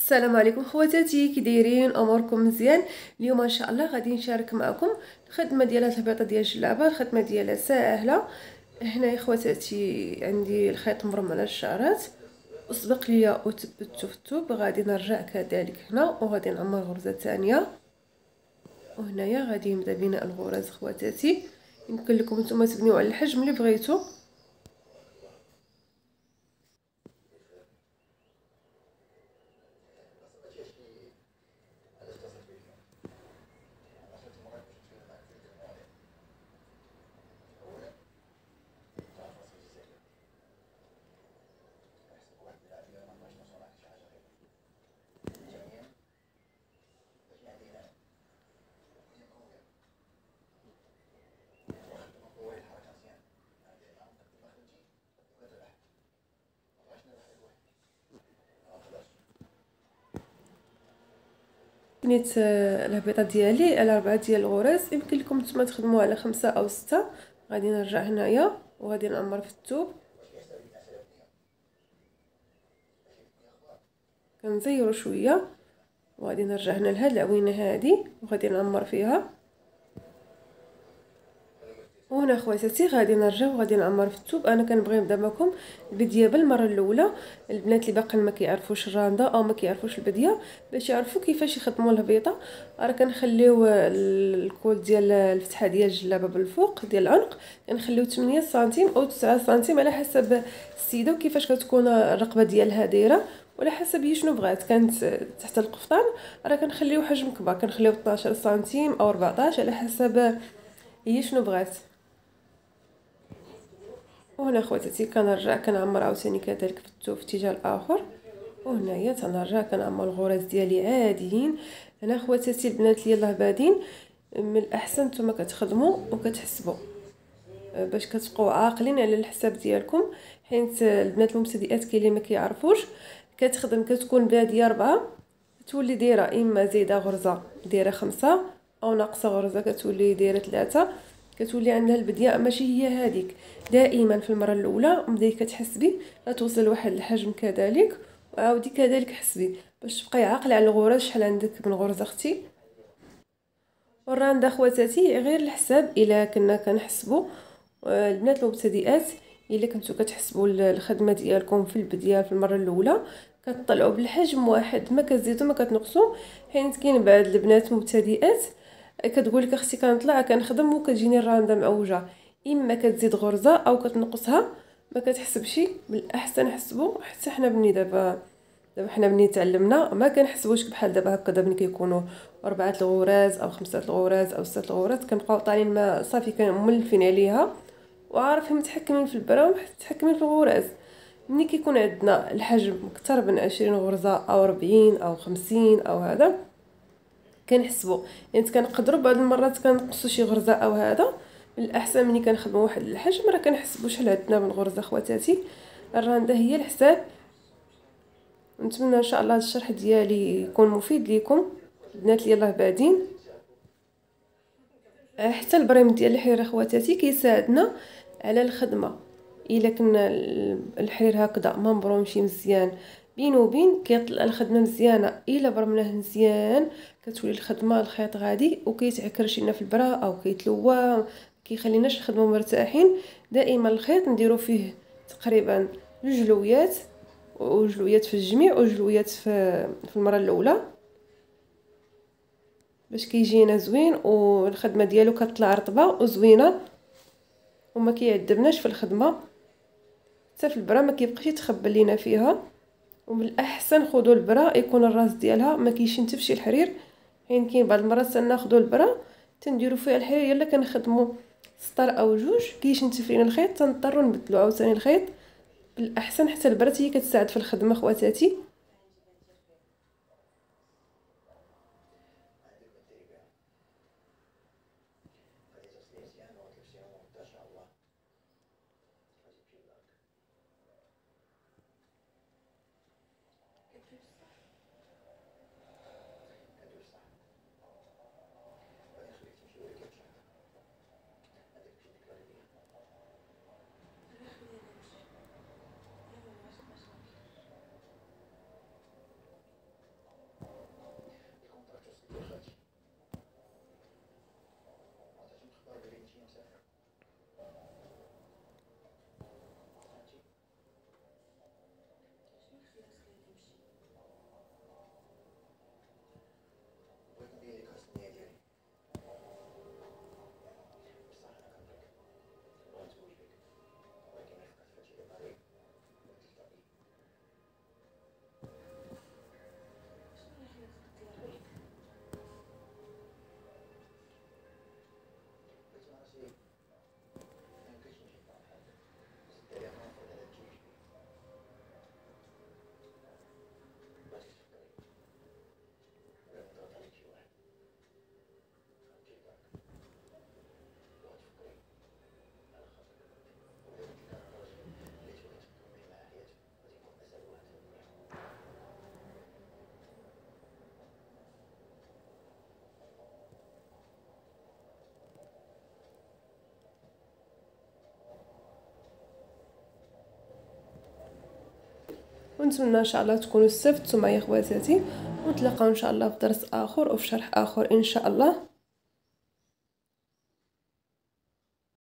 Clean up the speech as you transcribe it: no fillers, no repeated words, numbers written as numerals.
السلام عليكم خواتاتي، كي دايرين؟ اموركم مزيان؟ اليوم ان شاء الله غادي نشارك معكم الخدمه ديال الهبيطه ديال الجلابه. الخدمه ديالها ساهله. هنا يا خواتاتي عندي الخيط مبرم على الشعرات وسبق ليا وثبتو في الثوب. غادي نرجع كذلك هنا وغادي نعمر غرزه ثانيه، وهنايا غادي نبدا بناء الغرز خواتاتي. يمكن لكم نتوما تبنيو على الحجم اللي بغيتو. بنيت الهبيطه ديالي على 4 ديال الغرز. يمكن لكم نتوما تخدموا على 5 او 6. غادي نرجع هنايا وغادي نعمر في الثوب، كنزيرو شويه وغادي نرجع هنا لهاد العوينه هادي وغادي نعمر فيها. وهنا خواتاتي غادي نرجع وغادي نعمر في الثوب. انا كنبغي نبدا معكم البديه بالمره الاولى. البنات اللي باقي ما كيعرفوش الرانده او ما كيعرفوش البديه باش يعرفوا كيفاش يخدموا الهبيطه، راه كنخليو الكول ديال الفتحه ديال الجلابه بالفوق ديال العنق كنخليو 8 سنتيم او 9 سنتيم على حسب السيده وكيفاش كتكون الرقبه ديالها دايره، وعلى حسب هي شنو بغات. كانت تحت القفطان راه كنخليو حجم كبير، كنخليو 12 سنتيم او 14 على حسب هي شنو بغات. وهنا خواتاتي كنرجع كنعمر عاوتاني كذلك في الثوب في الاتجاه الاخر. وهنايا تنرجع كنعمر الغرز ديالي عاديين. هنا خواتاتي البنات اللي يلاه بادين، من الاحسن نتوما كتخدموا وكتحسبوا باش كتبقوا عاقلين على الحساب ديالكم، حيت البنات المبتدئات كاين اللي ما كيعرفوش. كتخدم كتكون باديه 4 تولي دايره اما زايده غرزه دايره 5 او ناقصه غرزه كتولي دايره 3، كتولي عندها البديه ماشي هي هذيك. دائما في المره الاولى بداي كتحسبي لا توصل لواحد الحجم كذلك، وعاودي كذلك حسبي باش تبقاي عاقله على الغرز شحال عندك من غرزه اختي. والرانده خواتاتي غير الحساب. الا كنا كنحسبوا البنات المبتدئات الا كنتو كتحسبوا الخدمه ديالكم في البدايه في المره الاولى كتطلعوا بالحجم واحد، ما كتزيدوا ما كتنقصوا. حيت كاين بعض البنات المبتدئات كتقول لك اختي كنطلع كنخدم وكتجيني الرانده معوجه، اما كتزيد غرزه او كتنقصها ما كتحسبش. بالاحسن حسبوا حتى حنا بني دابا حنا ملي تعلمنا ما كنحسبوش بحال دابا هكا. دابا ملي كيكونوا 4 الغراز او 5 الغراز او 6 الغراز كنبقاو طالعين ما صافي كنملفين عليها وعارفين متحكمين في البرا ومتحكمين في الغراز. ملي كيكون عندنا الحجم اكثر من 20 غرزه او 40 او 50 او هذا كنحسبوا، يعني كنقدروا بعض المرات كنقصوا شي غرزه او هذا. الاحسن ملي كنخدموا واحد الحجم راه كنحسبوا شحال عندنا من غرزه خواتاتي. الرانده هي الحساب. نتمنى ان شاء الله الشرح ديالي يكون مفيد ليكم البنات اللي يلاه بادين. حتى البريم ديال الحرير خواتاتي كيساعدنا على الخدمه. الا كنا الحرير هكذا ما مبرومشي مزيان بين وبين كيطلع الخدمه مزيانه. الا برمناه مزيان كتولي الخدمه الخيط غادي وكيتعكرش لنا في البرا او كيتلوى، كيخليناش نخدموا مرتاحين. دائما الخيط نديرو فيه تقريبا 2 جلويات، وجلويات في الجميع وجلويات في المره الاولى باش كيجينا زوين والخدمه ديالو كتطلع رطبه وزوينه وما كيعذبناش في الخدمه. حتى في البرا ما كيبقاش يتخبل لينا فيها. ومن الاحسن خذوا البرا يكون الراس ديالها ما كيشنتفش الحرير، حين كاين بعض المرات تناخذوا البرا تنديروا فيها الحرير يلا كنخدموا سطر او جوج كيشنتف لينا الخيط تنضطروا نبدلوا عاوتاني الخيط. بالاحسن حتى البرا هي كتساعد في الخدمه خواتاتي. ونتمنى ان شاء الله تكونوا استفدتوا معايا خواتاتي، ونتلاقاو ان شاء الله في درس اخر وفي شرح اخر ان شاء الله.